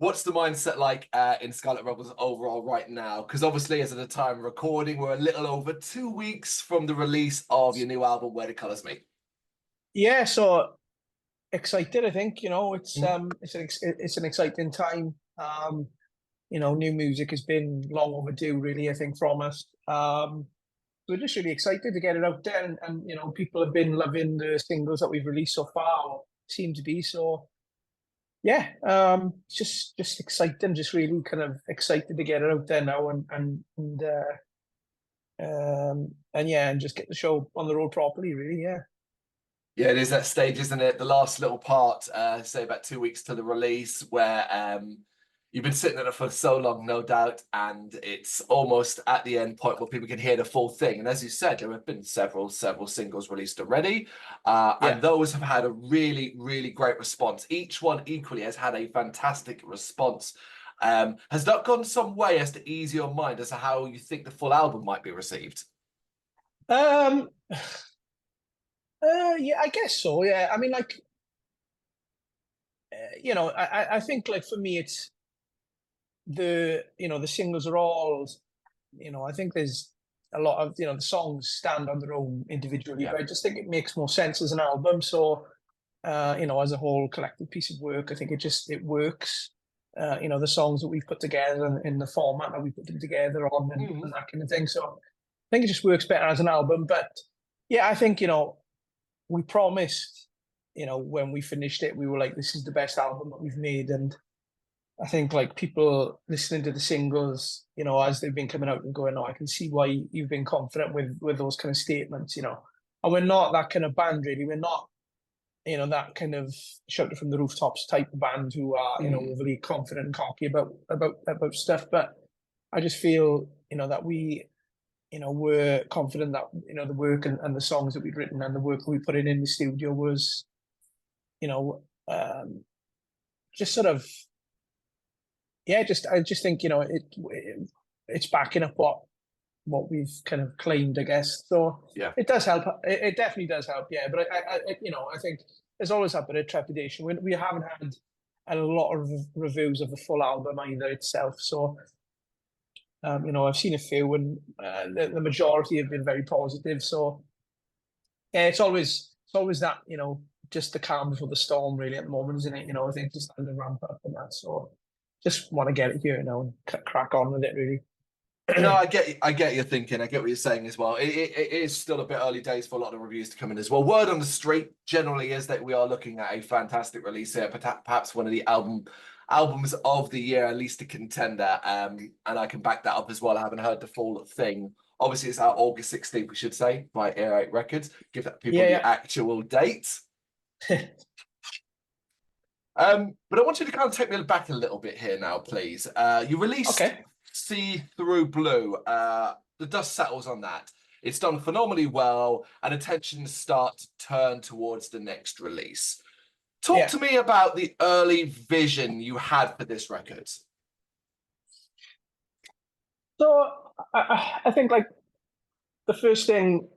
What's the mindset like in Scarlet Rebels overall right now? Because obviously, as of the time of recording, we're a little over 2 weeks from the release of your new album, Where the Colours Meet. Yeah, so excited. I think it's Mm. it's an exciting time. New music has been long overdue, really. I think from us. We're just really excited to get it out there, and people have been loving the singles that we've released so far, or seem to be. So yeah, just exciting, just really kind of excited to get it out there now, and just get the show on the road properly, really. Yeah. Yeah, it is that stage, isn't it? The last little part, say about 2 weeks to the release, where you've been sitting in it for so long, no doubt, and it's almost at the end point where people can hear the full thing. And as you said, there have been several singles released already, and those have had a really, really great response. Each one equally has had a fantastic response. Has that gone some way as to ease your mind as to how you think the full album might be received? Yeah, I guess so. Yeah, I mean, like, I think, like, for me, it's the singles are all, I think there's a lot of, the songs stand on their own individually, but I just think it makes more sense as an album. So, as a whole collective piece of work, I think it works. The songs that we've put together and in the format that we put them together on and that kind of thing. So I think it just works better as an album. But yeah, I think, we promised, when we finished it, we were like, this is the best album that we've made. And I think, like, people listening to the singles, as they've been coming out and going, oh, I can see why you've been confident with those kind of statements, And we're not that kind of band, really. We're not, that kind of shout it from the rooftops type of band who are, overly confident and cocky about stuff. But I just feel, that we, we're confident that, the work and the songs that we'd written and the work that we put in the studio was, just sort of, yeah, I just think, it's backing up what we've kind of claimed, I guess. So yeah, it does help. It definitely does help. Yeah. But I think there's always a bit of trepidation. We haven't had a lot of reviews of the full album either itself. So, I've seen a few, and the majority have been very positive. So yeah, it's always that, just the calm before the storm, really, at the moment, isn't it? I think just under ramp up and that. So just want to get it here, and crack on with it, really. No, I get your thinking. I get what you're saying as well. It is still a bit early days for a lot of reviews to come in as well. Word on the street generally is that we are looking at a fantastic release here, perhaps one of the albums of the year, at least a contender. And I can back that up as well. I haven't heard the full thing. Obviously, it's out August 16th, we should say, by Earache Records. Give that people the actual date. But I want you to kind of take me back a little bit here now, please. You released See Through Blue. The dust settles on that. It's done phenomenally well, and attention start to turn towards the next release. Talk to me about the early vision you had for this record. So I think, like, the first thing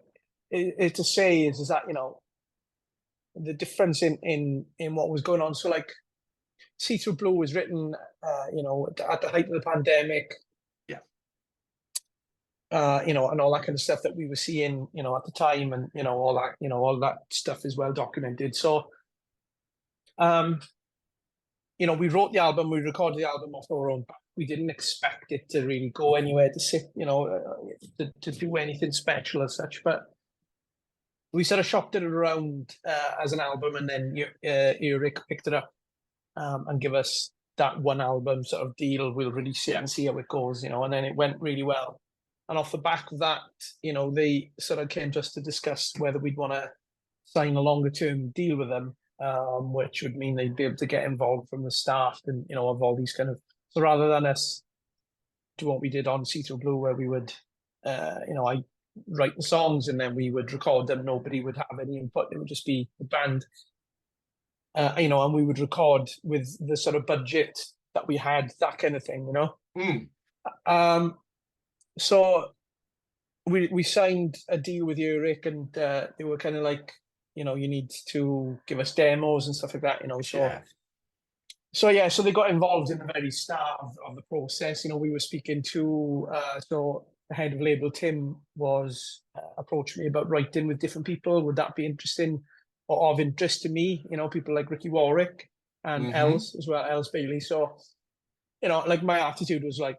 is to say is that, the difference in what was going on. So, like, See Through Blue was written, at the height of the pandemic. And all that kind of stuff that we were seeing, at the time, and all that stuff is well documented. So, we wrote the album, we recorded the album off our own back. We didn't expect it to really go anywhere, to sit, to do anything special as such. But we sort of shopped it around as an album, and then Earache picked it up and give us that one album sort of deal. We'll release it and see how it goes, and then it went really well. And off the back of that, they sort of came to us to discuss whether we'd want to sign a longer term deal with them, which would mean they'd be able to get involved from the start and, of all these kind of. So rather than us do what we did on See Through Blue, where we would, I write the songs and then we would record them, nobody would have any input. It would just be the band, and we would record with the sort of budget that we had, that kind of thing, So we signed a deal with Earache, and they were kind of like, you need to give us demos and stuff like that, So So yeah, so they got involved in the very start of the process. You know, we were speaking to so the head of label, Tim, was approached me about writing with different people. Would that be interesting or of interest to me? You know, people like Ricky Warwick and Els as well, Els Bailey. So, you know, like my attitude was like,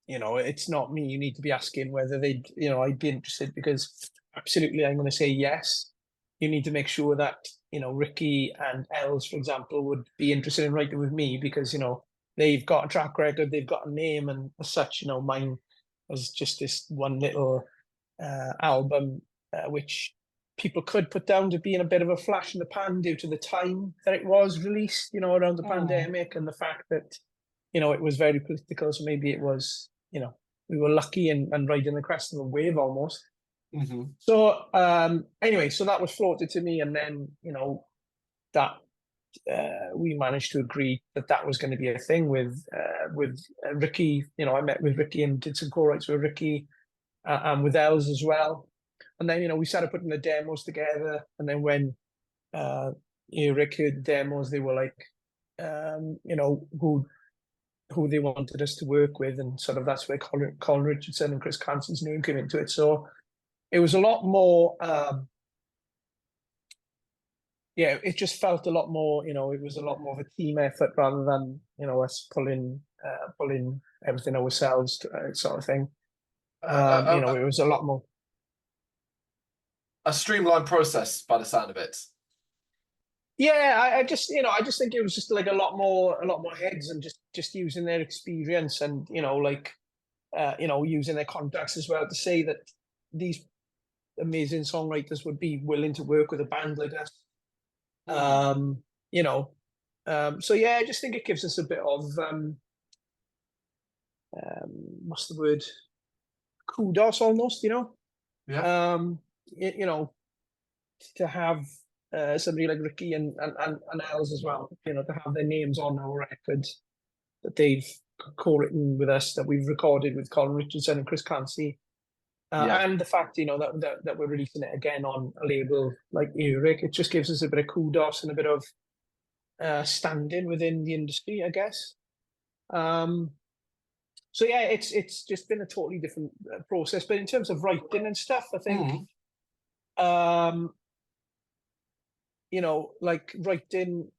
you know, it's not me. You need to be asking whether they'd, you know, I'd be interested, because absolutely I'm going to say yes. You need to make sure that, you know, Ricky and Els, for example, would be interested in writing with me, because, you know, they've got a track record, they've got a name, and as such, you know, mine was just this one little album, which people could put down to being a bit of a flash in the pan due to the time that it was released, you know, around the pandemic, and the fact that, you know, it was very political. So maybe it was, you know, we were lucky and riding the crest of a wave almost. So anyway, so that was floated to me, and then, you know, that we managed to agree that that was going to be a thing with Ricky. You know, I met with Ricky and did some co-writes with Ricky and with Els as well. And then, you know, we started putting the demos together, and then when Earache heard the demos, they were like, you know, who they wanted us to work with, and sort of that's where Colin Richardson and Chris Clancy's name came into it. So it was a lot more, yeah, it just felt a lot more, you know, it was a lot more of a team effort rather than, you know, us pulling everything ourselves, sort of thing. You know, it was a lot more. A streamlined process by the sound of it. Yeah, I just, you know, I just think it was just like a lot more heads, and just using their experience, and, you know, like, you know, using their contacts as well to say that these amazing songwriters would be willing to work with a band like us. You know, so yeah, I just think it gives us a bit of what's the word? Kudos almost, you know. Yeah. You know, to have somebody like Ricky and Els as well, you know, to have their names on our records that they've co-written with us, that we've recorded with Colin Richardson and Chris Clancy. And the fact, you know, that we're releasing it again on a label like Earache, it just gives us a bit of kudos and a bit of standing within the industry, I guess. So yeah, it's just been a totally different process. But in terms of writing and stuff, I think, you know, like writing,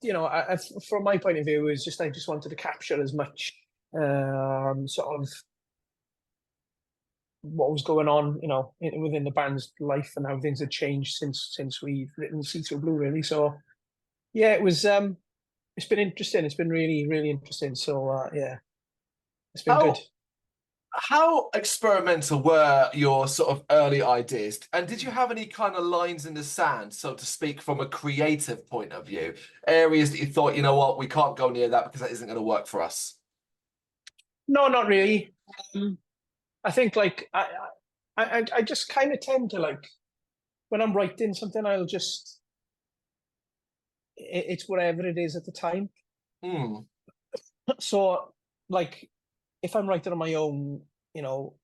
you know, from my point of view, is just I just wanted to capture as much sort of what was going on, you know, within the band's life, and how things had changed since we've written See Through Blue, really. So yeah, it was it's been interesting. It's been really, really interesting. So yeah, it's been good. How experimental were your sort of early ideas? And did you have any kind of lines in the sand, so to speak, from a creative point of view? Areas that you thought, you know what, we can't go near that because that isn't going to work for us? No, not really. I think like I just kind of tend to, like, when I'm writing something, I'll just, it's whatever it is at the time. So like, if I'm writing on my own, you know,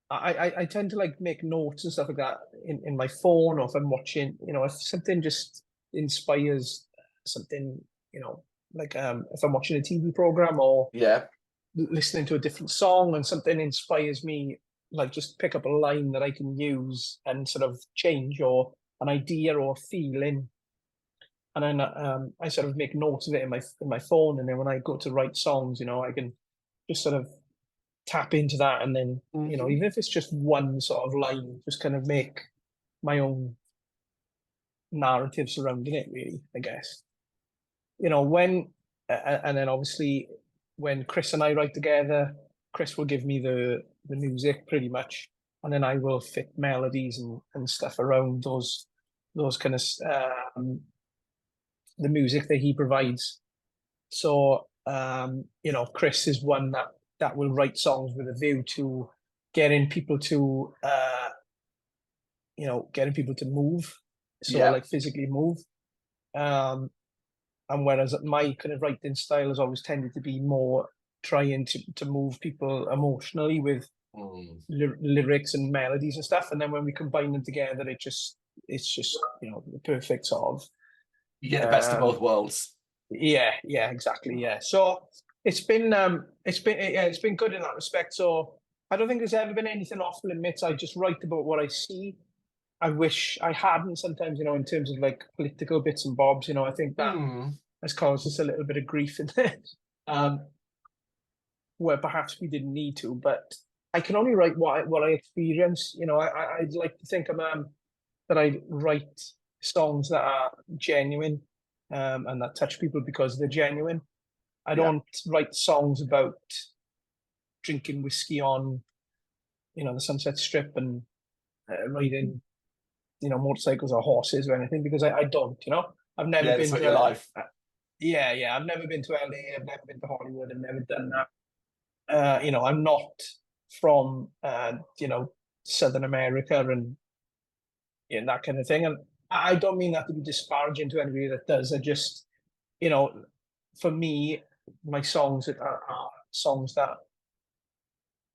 I tend to like make notes and stuff like that in my phone, or if I'm watching, you know, if something just inspires something, you know, like if I'm watching a TV program or listening to a different song and something inspires me, like just pick up a line that I can use and sort of change, or an idea or a feeling, and then I sort of make notes of it in my phone, and then when I go to write songs, you know, I can just sort of tap into that, and then you know, even if it's just one sort of line, just kind of make my own narrative surrounding it, really, I guess. You know, when and then obviously when Chris and I write together, Chris will give me the music pretty much, and then I will fit melodies and stuff around those kind of the music that he provides. So you know, Chris is one that will write songs with a view to getting people to you know, getting people to move, so like physically move. And whereas my kind of writing style has always tended to be more trying to move people emotionally with lyrics and melodies and stuff, and then when we combine them together, it's just, you know, the perfect sort of You get the best of both worlds. Yeah, exactly. Yeah. So it's been good in that respect. So I don't think there's ever been anything off limits. I just write about what I see. I wish I hadn't sometimes, in terms of like political bits and bobs, I think that has caused us a little bit of grief in there. Where perhaps we didn't need to, but I can only write what I experience. I'd like to think that I write songs that are genuine, and that touch people because they're genuine. I don't write songs about drinking whiskey on, the Sunset Strip and riding, motorcycles or horses or anything, because I don't. I've never been to your life. I've never been to LA. I've never been to Hollywood. I've never done that. I'm not from Southern America and that kind of thing. And I don't mean that to be disparaging to anybody that does. I just, for me, my songs are songs that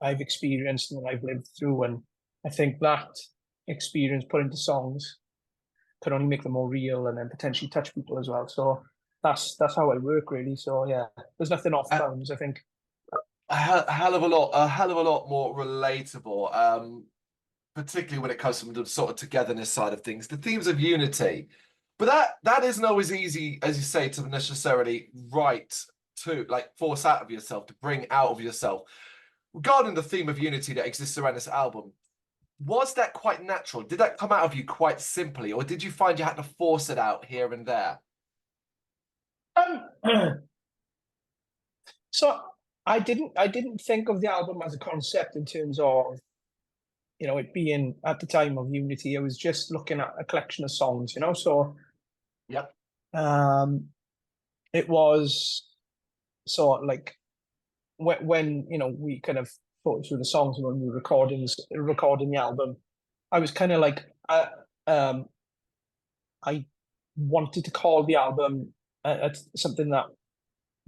I've experienced and that I've lived through, and I think that experience put into songs could only make them more real and then potentially touch people as well. So that's how I work, really. So yeah, there's nothing off bounds, I think. A hell of a lot more relatable, particularly when it comes from the sort of togetherness side of things, the themes of unity. But that isn't always easy, as you say, to necessarily write to, like, force out of yourself, to bring out of yourself. Regarding the theme of unity that exists around this album, was that quite natural? Did that come out of you quite simply, or did you find you had to force it out here and there? So I didn't think of the album as a concept in terms of, it being at the time of Unity. I was just looking at a collection of songs, so it was sort of like when we kind of thought through the songs when we were recording the album, I was kind of like I wanted to call the album something that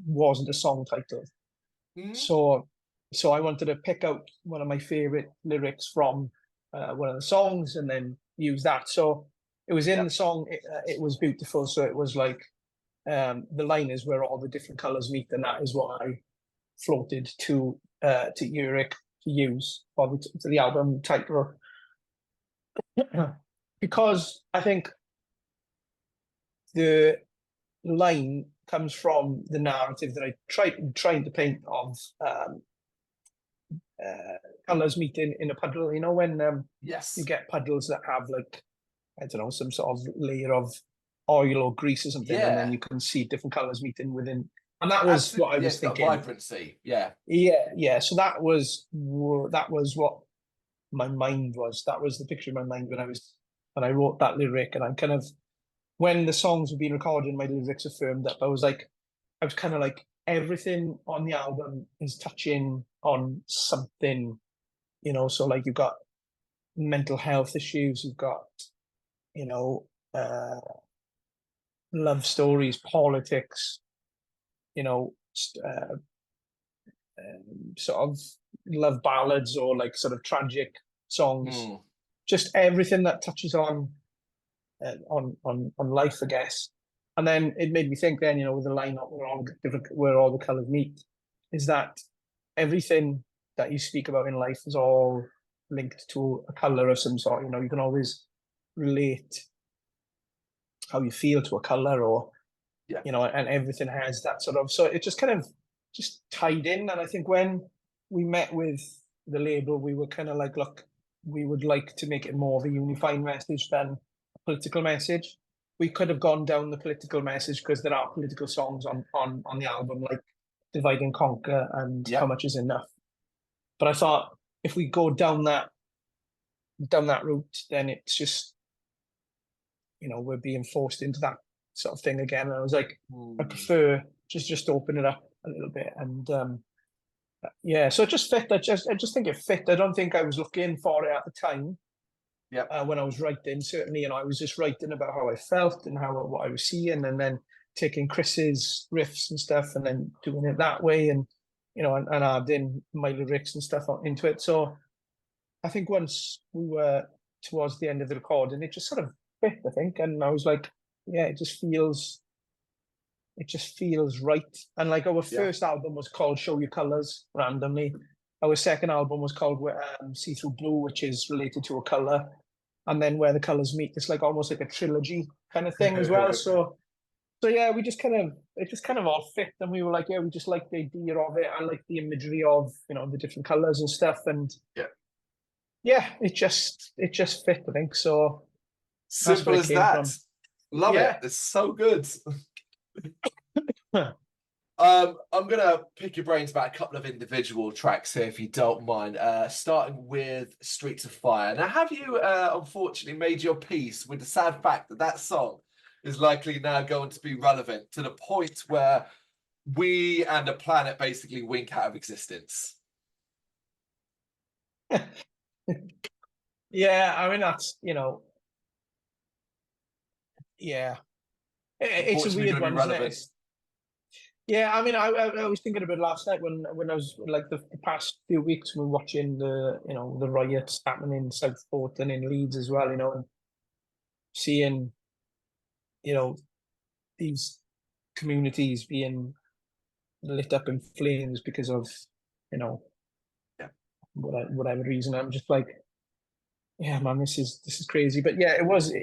wasn't a song title. So I wanted to pick out one of my favorite lyrics from one of the songs and then use that. So it was in the song, it was beautiful. So it was like, the line is where all the different colors meet, and that is what I floated to Earache to use for the album title. Because I think the line comes from the narrative that I trying to paint of colors meeting in a puddle. When you get puddles that have, like, I don't know, some sort of layer of oil or grease or something, and then you can see different colors meeting within. And that was what I was thinking. Vibrancy, yeah. So that was what my mind was. That was the picture in my mind when I wrote that lyric. And I'm kind of, when the songs were being recorded, my lyrics are firmed up. I was kind of like, everything on the album is touching on something, so like you've got mental health issues, you've got, love stories, politics, sort of love ballads or like sort of tragic songs, just everything that touches on life, I guess. And then it made me think then, with the lineup where all the colors meet, is that everything that you speak about in life is all linked to a color of some sort. You can always relate how you feel to a color, or and everything has that sort of. So it just kind of just tied in. And I think when we met with the label, we were kind of like, look, we would like to make it more of a unifying message than a political message. We could have gone down the political message because there are political songs on the album, like Divide and Conquer and How Much Is Enough. But I thought, if we go down that route, then it's just, we're being forced into that sort of thing again. And I was like, I prefer just open it up a little bit. And so it just fit. I just think it fit. I don't think I was looking for it at the time. When I was writing, certainly, I was just writing about how I felt and what I was seeing, and then taking Chris's riffs and stuff, and then doing it that way, and and adding my lyrics and stuff into it. So I think once we were towards the end of the recording, it just sort of fit, I think, and I was like, yeah, it just feels right. And like our first album was called Show Your Colors randomly. Our second album was called See Through Blue, which is related to a color. And then Where the Colors Meet, it's like almost like a trilogy kind of thing as well. So yeah, it just kind of all fit. And we were like, yeah, we just like the idea of it. I like the imagery of, the different colors and stuff. And yeah, it just fit, I think. So that's Simple where it as came that. from. Love it. It's so good. I'm gonna pick your brains about a couple of individual tracks here, if you don't mind. Starting with Streets of Fire. Now, have you unfortunately made your peace with the sad fact that that song is likely now going to be relevant to the point where we and the planet basically wink out of existence? Yeah, I mean that's yeah, it's a Unfortunately, weird going to be one, isn't it? relevant. Yeah, I mean, I was thinking about it last night when I was like the past few weeks we were watching the riots happening in Southport and in Leeds as well, and seeing these communities being lit up in flames because of whatever reason. I'm just like, yeah, man, this is crazy. But yeah, it was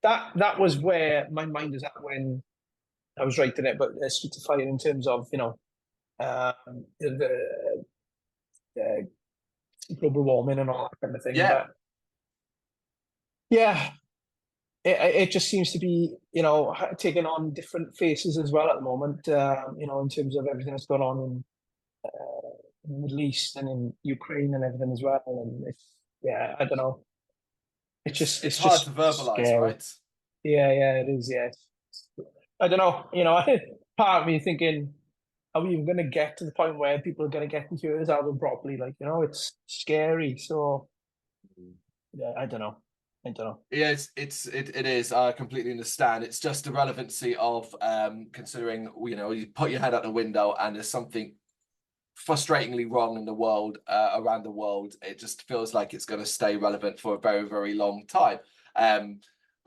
that was where my mind was at when I was writing it about Streets of Fire in terms of the global warming and all that kind of thing. Yeah. But yeah, it just seems to be taking on different faces as well at the moment. In terms of everything that's going on in the Middle East and in Ukraine and everything as well. And I don't know. It's hard just to verbalize, scary. right? Yeah, it is. Yeah, I don't know. Part of me thinking, are we even going to get to the point where people are going to get to hear this album properly? Like, it's scary. So, yeah, I don't know. Yeah, it is. I completely understand. It's just the relevancy of considering, you put your head out the window and there's something frustratingly wrong in the world, around the world. It just feels like it's going to stay relevant for a very, very long time.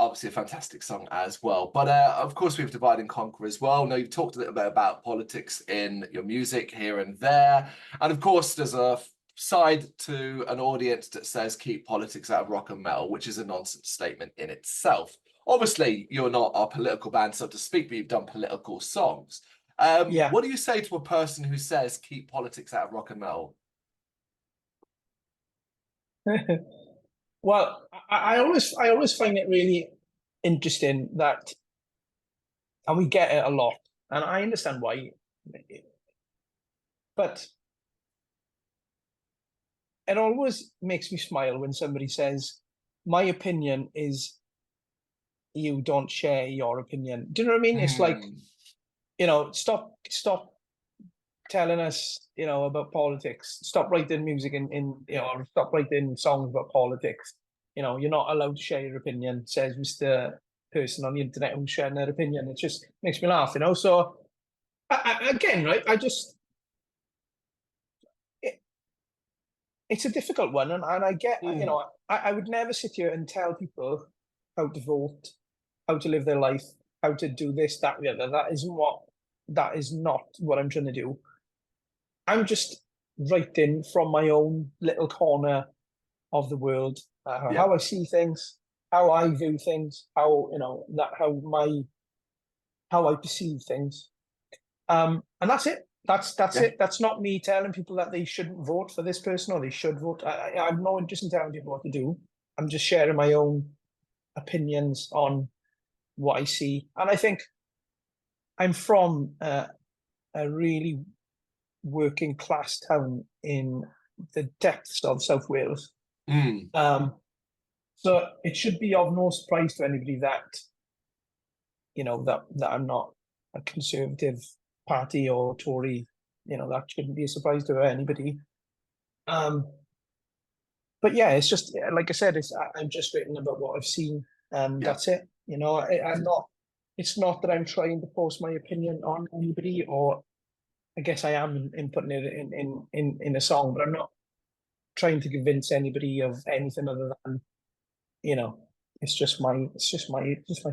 Obviously a fantastic song as well. But of course, we have Divide and Conquer as well. Now, you've talked a little bit about politics in your music here and there. And of course, there's a side to an audience that says keep politics out of rock and metal, which is a nonsense statement in itself. Obviously, you're not a political band, so to speak, but you've done political songs. What do you say to a person who says keep politics out of rock and metal? Well, I always find it really interesting that, and we get it a lot, and I understand why, but it always makes me smile when somebody says, "My opinion is you don't share your opinion." Do you know what I mean? It's like, stop telling us, about politics. Stop writing music or stop writing songs about politics. You're not allowed to share your opinion, says Mr. Person on the internet who's sharing their opinion. It just makes me laugh, So again, right? It's a difficult one, and I get, I would never sit here and tell people how to vote, how to live their life, how to do this, that, the other. That is not what I'm trying to do. I'm just writing from my own little corner of the world, how I see things, how I view things, how I perceive things, and that's it. That's it. That's not me telling people that they shouldn't vote for this person or they should vote. I have no interest in telling people what to do. I'm just sharing my own opinions on what I see, and I think I'm from a really working class town in the depths of South Wales. So it should be of no surprise to anybody that that I'm not a Conservative Party or Tory. That shouldn't be a surprise to anybody. But yeah, it's just like I said, I'm just writing about what I've seen, and that's it. I'm not. It's not that I'm trying to force my opinion on anybody, or I guess I am in putting it in a song, but I'm not trying to convince anybody of anything other than, it's just my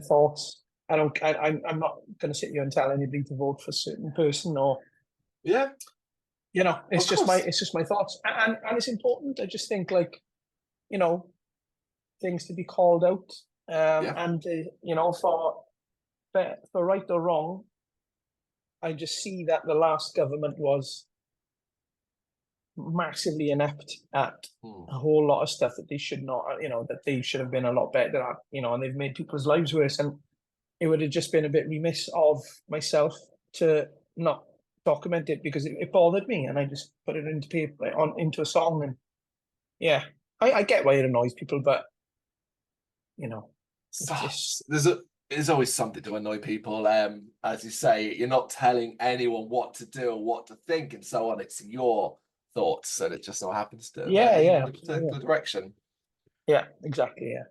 thoughts. I'm not going to sit here and tell anybody to vote for a certain person, or Yeah, it's of course. just my thoughts, and it's important. I just think, like, things to be called out, Yeah. and for right or wrong, I just see that the last government was massively inept at a whole lot of stuff that they should not, that they should have been a lot better at, and they've made people's lives worse. And it would have just been a bit remiss of myself to not document it, because it bothered me, and I just put it into paper, into a song. And yeah, I get why it annoys people, but there's always something to annoy people. As you say, you're not telling anyone what to do or what to think and so on. It's your thoughts, and it just so happens to in a particular direction. Yeah, exactly. Yeah.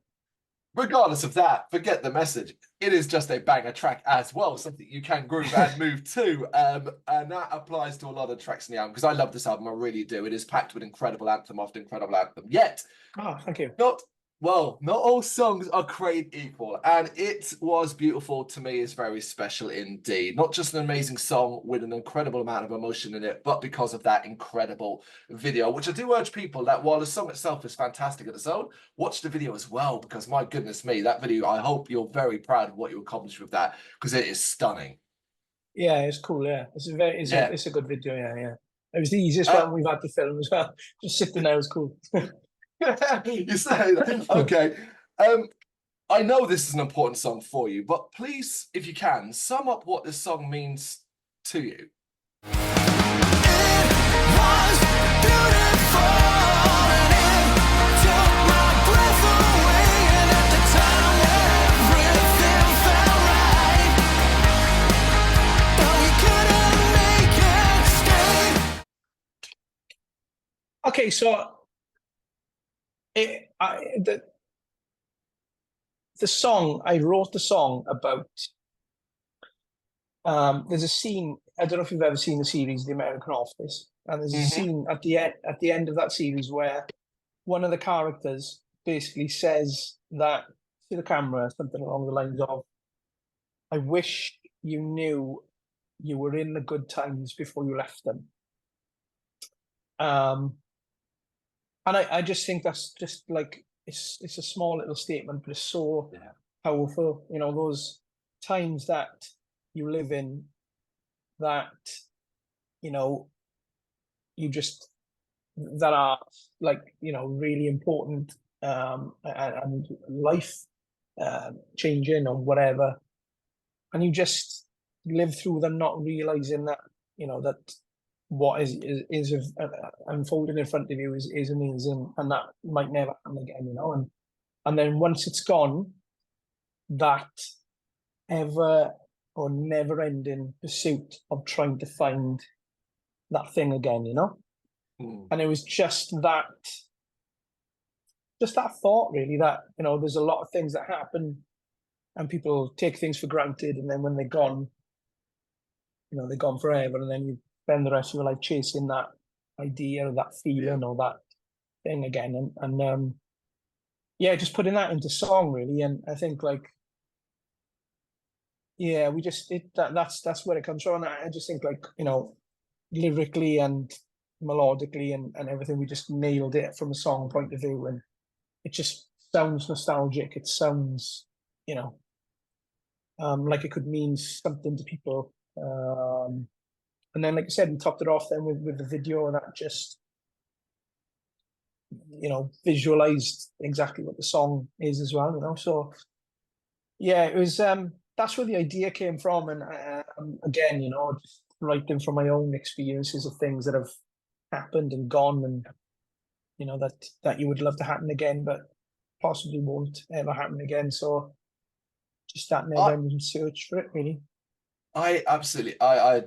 Regardless of that, forget the message. It is just a banger track as well, something you can groove and move to. And that applies to a lot of tracks in the album, because I love this album, I really do. It is packed with incredible anthem after incredible anthem. Yet, thank you. not all songs are created equal, and It Was Beautiful to me is very special indeed. Not just an amazing song with an incredible amount of emotion in it, but because of that incredible video, which I do urge people that while the song itself is fantastic at its own, watch the video as well, because my goodness me, that video, I hope you're very proud of what you accomplished with that, because it is stunning. Yeah, it's cool. Yeah, it's a good video. Yeah. It was the easiest one we've had to film as well. Just sitting there was cool. You say that. Okay. I know this is an important song for you, but please, if you can, sum up what this song means to you. Okay, so the song, I wrote the song about. There's a scene. I don't know if you've ever seen the series, The American Office, and there's a scene at the end of that series where one of the characters basically says that to the camera, something along the lines of, "I wish you knew you were in the good times before you left them." And I just think that's just like, it's a small little statement, but it's so powerful. Those times that you live in, that you just, that are like, really important, and life changing or whatever, and you just live through them not realizing that that what is unfolding in front of you is amazing, and that might never happen again, and then once it's gone, that ever or never ending pursuit of trying to find that thing again, and it was just that thought, really, that there's a lot of things that happen and people take things for granted, and then when they're gone, they're gone forever, and then you spend the rest of your life chasing that idea or that feeling or that thing again, and just putting that into song, really. And I think, like, we just that's where it comes from. And I just think, like, lyrically and melodically and everything, we just nailed it from a song point of view, and it just sounds nostalgic. It sounds like it could mean something to people, and then, like I said, we topped it off then with the video, and that just visualized exactly what the song is as well, so it was, that's where the idea came from. And again, just writing from my own experiences of things that have happened and gone, and that you would love to happen again, but possibly won't ever happen again. So just that never-ending search for it, really. I absolutely, I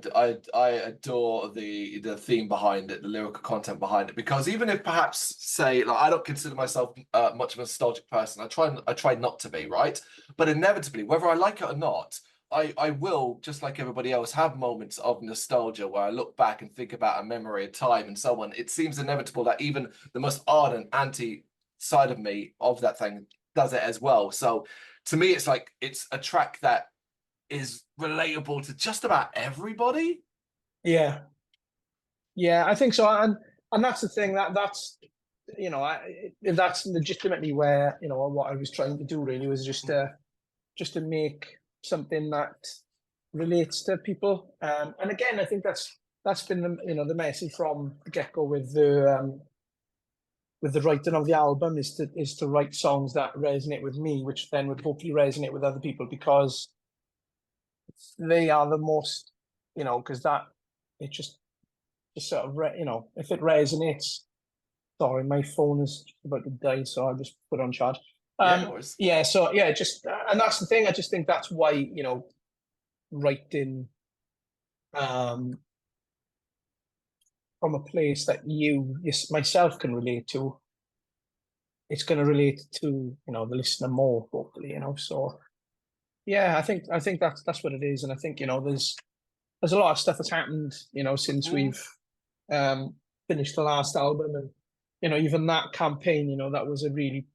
adore the theme behind it, the lyrical content behind it, because even if perhaps, say, like, I don't consider myself much of a nostalgic person, I try not to be, right? But inevitably, whether I like it or not, I will, just like everybody else, have moments of nostalgia where I look back and think about a memory, a time, and so on. It seems inevitable that even the most ardent anti side of me of that thing does it as well. So to me, it's like it's a track that is relatable to just about everybody. Yeah, yeah, I think so, and that's the thing, that's you know, that's legitimately where, you know, what I was trying to do really was just to make something that relates to people. And again, I think that's been the, you know, the message from the get-go with the writing of the album, is to write songs that resonate with me, which then would hopefully resonate with other people, because they are the most, you know, because that it just sort of you know, if it resonates. Sorry, my phone is about to die, so I'll just put it on charge. Yeah, no worries. Yeah, so yeah, just and that's the thing. I just think that's why, you know, writing from a place that myself can relate to, it's going to relate to, you know, the listener more, hopefully, you know. So yeah, I think that's what it is, and I think, you know, there's a lot of stuff that's happened, you know, since we've finished the last album, and you know, even that campaign, you know, that was a really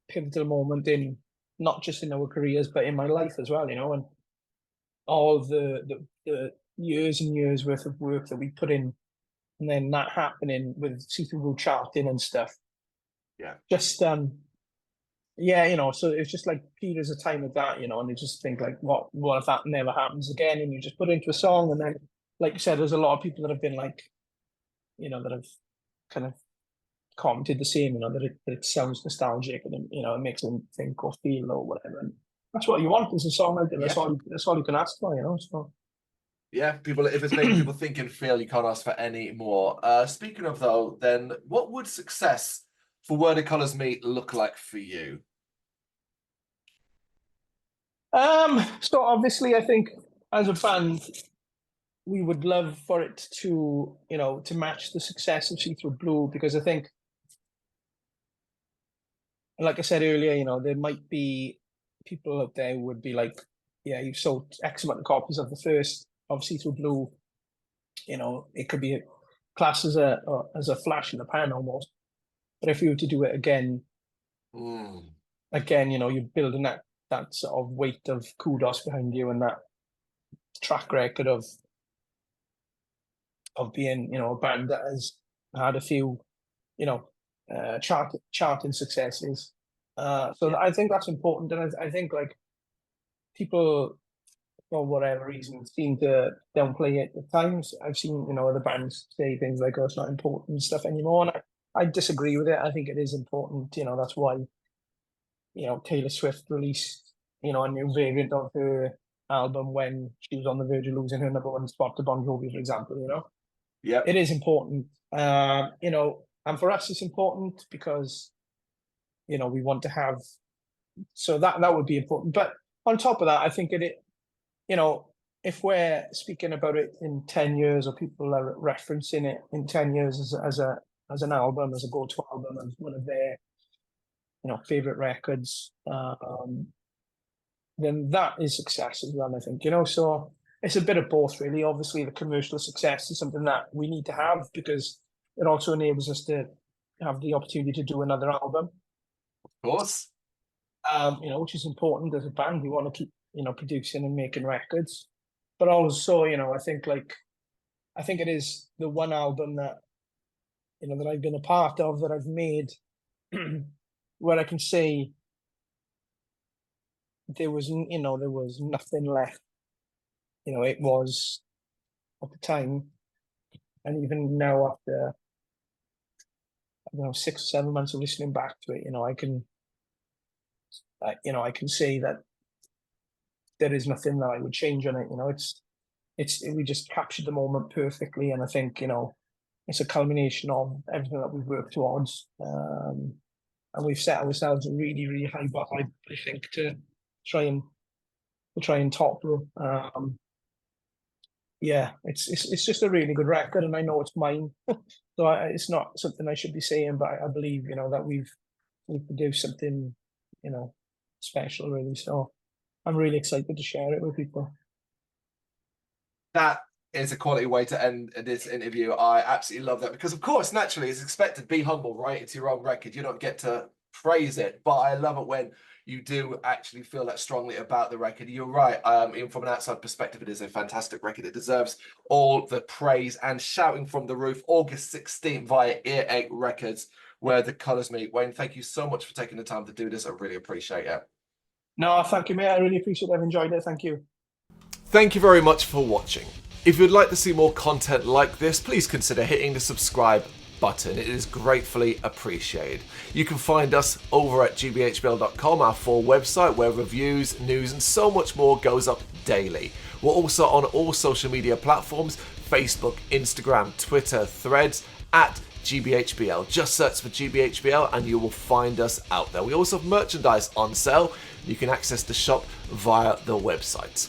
pivotal moment in not just in our careers but in my life as well, you know, and all the years and years worth of work that we put in, and then that happening with See Through Blue charting and stuff. Yeah. Just yeah, you know, so it's just like periods of time of that, you know, and you just think like, what if that never happens again? And you just put it into a song, and then, like you said, there's a lot of people that have been like, you know, that have kind of commented the same, you know, that it sounds nostalgic, and, you know, it makes them think or feel or whatever. And that's what you want is a song like that. That's all you can ask for, you know. So yeah, people, if it's making people think and feel, you can't ask for any more. Speaking of though, then what would success for Where the Colours Meet look like for you? So obviously I think as a band we would love for it to, you know, to match the success of See Through Blue, because I think, like I said earlier, you know, there might be people out there who would be like, yeah, you've sold X amount of copies of the first of See Through Blue, you know, it could be classed as a flash in the pan almost. But if you were to do it again, again, you know, you're building that sort of weight of kudos behind you, and that track record of being, you know, a band that has had a few, you know, charting successes. So I think that's important, and I think like people, for whatever reason, seem to downplay it at times. I've seen, you know, other bands say things like, "Oh, it's not important," and stuff anymore, and I disagree with it. I think it is important. You know, that's why, you know, Taylor Swift released, you know, a new variant of her album when she was on the verge of losing her #1 spot to Bon Jovi, for example. You know, yeah, it is important. You know, and for us, it's important because, you know, we want to have. So that would be important. But on top of that, I think it, you know, if we're speaking about it in 10 years, or people are referencing it in 10 years as an album, as a go-to album, as one of their, you know, favorite records, then that is success as well, I think, you know. So it's a bit of both, really. Obviously, the commercial success is something that we need to have, because it also enables us to have the opportunity to do another album. Of course. You know, which is important as a band. We want to keep, you know, producing and making records. But also, you know, I think it is the one album that, you know, that I've been a part of, that I've made, where I can say there was nothing left. You know, it was at the time, and even now after, I don't know, 6 or 7 months of listening back to it, you know, I can say that there is nothing that I would change on it. You know, we just captured the moment perfectly, and I think, you know, it's a culmination of everything that we've worked towards, and we've set ourselves a really, really high bar, I think, to try and top. Yeah, it's just a really good record, and I know it's mine, so it's not something I should be saying, but I believe, you know, that we've produced something, you know, special, really. So I'm really excited to share it with people. That is a quality way to end this interview. I absolutely love that, because of course, naturally, it's expected, be humble, right? It's your own record. You don't get to praise it, but I love it when you do actually feel that strongly about the record. You're right. Even from an outside perspective, it is a fantastic record. It deserves all the praise and shouting from the roof. August 16th via Earache Records, where the colours meet. Wayne, thank you so much for taking the time to do this. I really appreciate it. No, thank you, mate. I really appreciate it. I've enjoyed it. Thank you. Thank you very much for watching. If you'd like to see more content like this, please consider hitting the subscribe button. It is gratefully appreciated. You can find us over at gbhbl.com, our full website, where reviews, news and so much more goes up daily. We're also on all social media platforms: Facebook, Instagram, Twitter, Threads, at GBHBL. Just search for GBHBL and you will find us out there. We also have merchandise on sale. You can access the shop via the website.